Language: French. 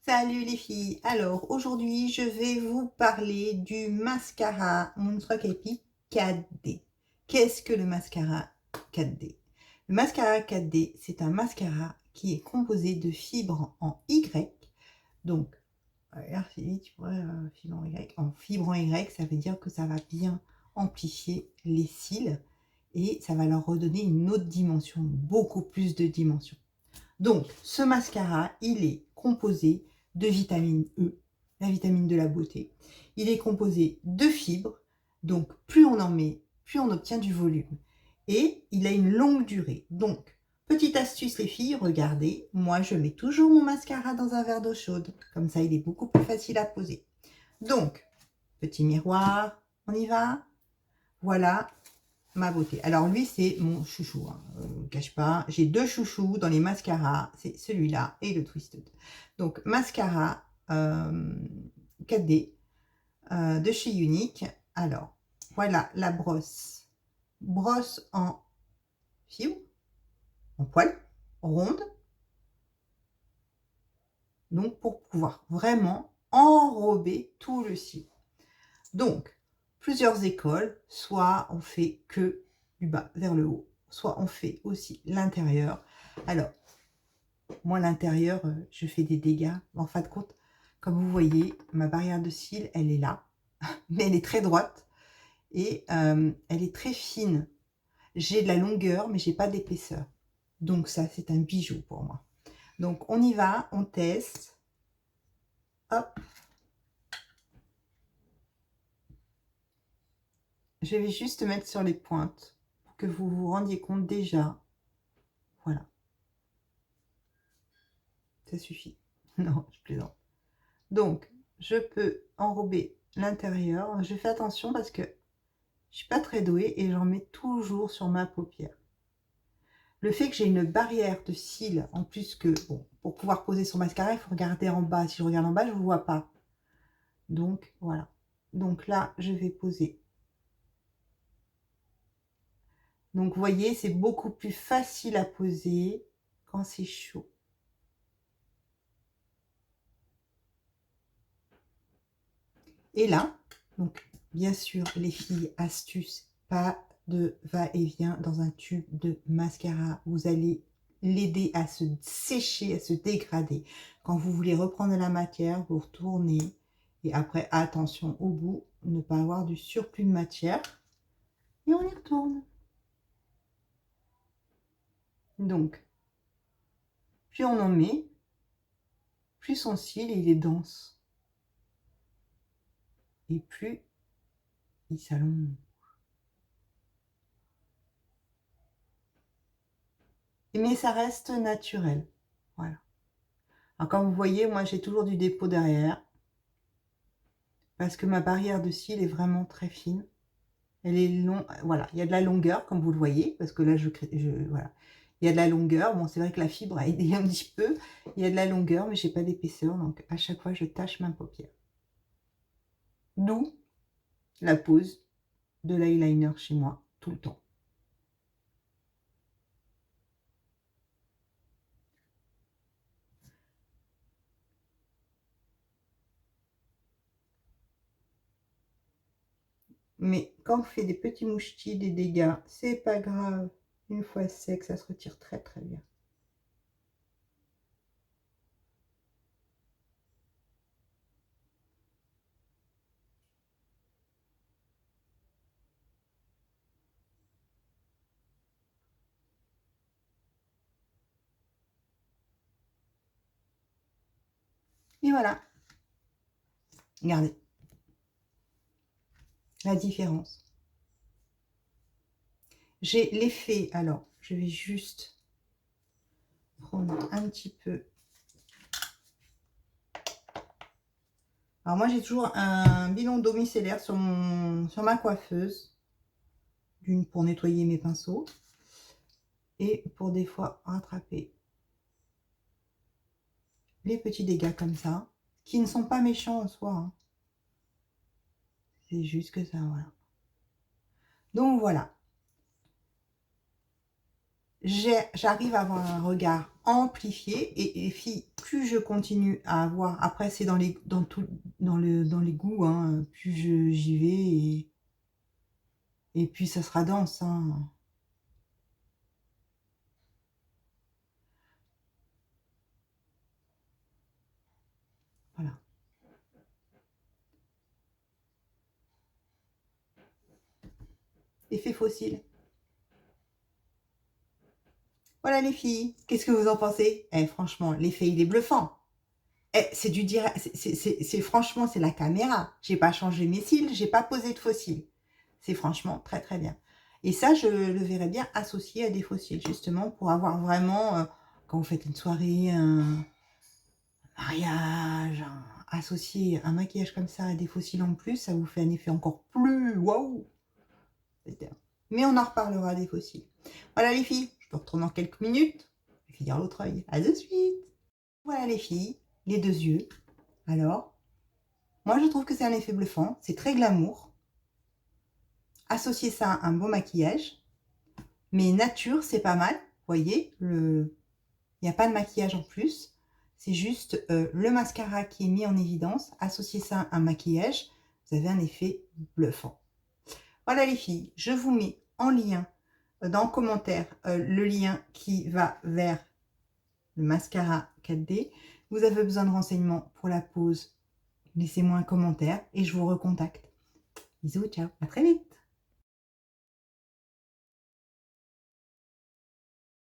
Salut les filles! Alors aujourd'hui je vais vous parler du mascara Moonstruck Epic 4D. Qu'est-ce que le mascara 4D? Le mascara 4D, c'est un mascara qui est composé de fibres en Y. Donc, regarde Philippe, tu vois, fibre en Y. En fibre en Y, ça veut dire que ça va bien amplifier les cils et ça va leur redonner une autre dimension, beaucoup plus de dimension. Donc, ce mascara, il est composé de vitamine E, la vitamine de la beauté. Il est composé de fibres, donc plus on en met, plus on obtient du volume. Et il a une longue durée. Donc, petite astuce les filles, regardez, moi je mets toujours mon mascara dans un verre d'eau chaude. Comme ça, il est beaucoup plus facile à poser. Donc, petit miroir, on y va. Voilà, ma beauté. Alors lui, c'est mon chouchou. Hein. Cache pas. J'ai deux chouchous dans les mascaras. C'est celui-là et le Twisted. Donc mascara 4D de chez Unique. Alors voilà la brosse. Brosse en fibre, en poil, ronde. Donc pour pouvoir vraiment enrober tout le cil. Donc plusieurs écoles. Soit on fait que du bas vers le haut, soit on fait aussi l'intérieur. Alors, moi, l'intérieur, je fais des dégâts. En fin de compte, comme vous voyez, ma barrière de cils, elle est là. Mais elle est très droite et elle est très fine. J'ai de la longueur, mais j'ai pas d'épaisseur. Donc ça, c'est un bijou pour moi. Donc, on y va, on teste. Hop. Je vais juste mettre sur les pointes pour que vous vous rendiez compte déjà. Voilà. Ça suffit. Non, je plaisante. Donc, je peux enrober l'intérieur. Je fais attention parce que je suis pas très douée et j'en mets toujours sur ma paupière. Le fait que j'ai une barrière de cils, en plus que, bon, pour pouvoir poser son mascara, il faut regarder en bas. Si je regarde en bas, je ne vois pas. Donc, voilà. Donc là, je vais poser. Donc, vous voyez, c'est beaucoup plus facile à poser quand c'est chaud. Et là, donc, bien sûr, les filles, astuce, pas de va-et-vient dans un tube de mascara. Vous allez l'aider à se sécher, à se dégrader. Quand vous voulez reprendre la matière, vous retournez. Et après, attention au bout, ne pas avoir du surplus de matière. Et on y retourne. Donc, plus on en met, plus son cil il est dense. Et plus il s'allonge. Mais ça reste naturel. Voilà. Alors, comme vous voyez, moi j'ai toujours du dépôt derrière. Parce que ma barrière de cils est vraiment très fine. Elle est longue, voilà, il y a de la longueur, comme vous le voyez, parce que là, voilà. Il y a de la longueur. Bon, c'est vrai que la fibre a aidé un petit peu. Il y a de la longueur, mais j'ai pas d'épaisseur. Donc, à chaque fois, je tâche ma paupière. D'où la pose de l'eyeliner chez moi, tout le temps. Mais quand on fait des petits mouchetis, des dégâts, c'est pas grave. Une fois sec, ça se retire très très bien. Et voilà. Regardez la différence. J'ai l'effet, alors je vais juste prendre un petit peu. Alors moi j'ai toujours un bilan d'eau micellaire sur ma coiffeuse, d'une pour nettoyer mes pinceaux et pour des fois rattraper les petits dégâts comme ça, qui ne sont pas méchants en soi, hein. C'est juste que ça, voilà. Donc voilà. j'arrive à avoir un regard amplifié. Et les filles, plus je continue à avoir, après c'est dans les goûts, hein, plus j'y vais et puis ça sera dense, hein. Voilà. Effet fossile. Voilà les filles, qu'est-ce que vous en pensez? Eh, franchement, l'effet il est bluffant. Eh, c'est du direct, franchement, c'est la caméra. J'ai pas changé mes cils, j'ai pas posé de faux cils. C'est franchement très très bien. Et ça, je le verrais bien associé à des faux cils, justement, pour avoir vraiment, quand vous faites une soirée, un mariage, associé un maquillage comme ça à des faux cils en plus, ça vous fait un effet encore plus waouh. Mais on en reparlera des faux cils. Voilà les filles, je me retrouve dans quelques minutes. Je vais finir l'autre œil. À de suite. Voilà les filles, les deux yeux. Alors, moi je trouve que c'est un effet bluffant, c'est très glamour. Associer ça à un beau maquillage. Mais nature, c'est pas mal. Vous voyez, il n'y a pas de maquillage en plus. C'est juste le mascara qui est mis en évidence. Associer ça à un maquillage, vous avez un effet bluffant. Voilà les filles, je vous mets en lien dans le commentaire le lien qui va vers le mascara 4D. Vous avez besoin de renseignements pour la pose, laissez-moi un commentaire et je vous recontacte. Bisous, ciao, à très vite.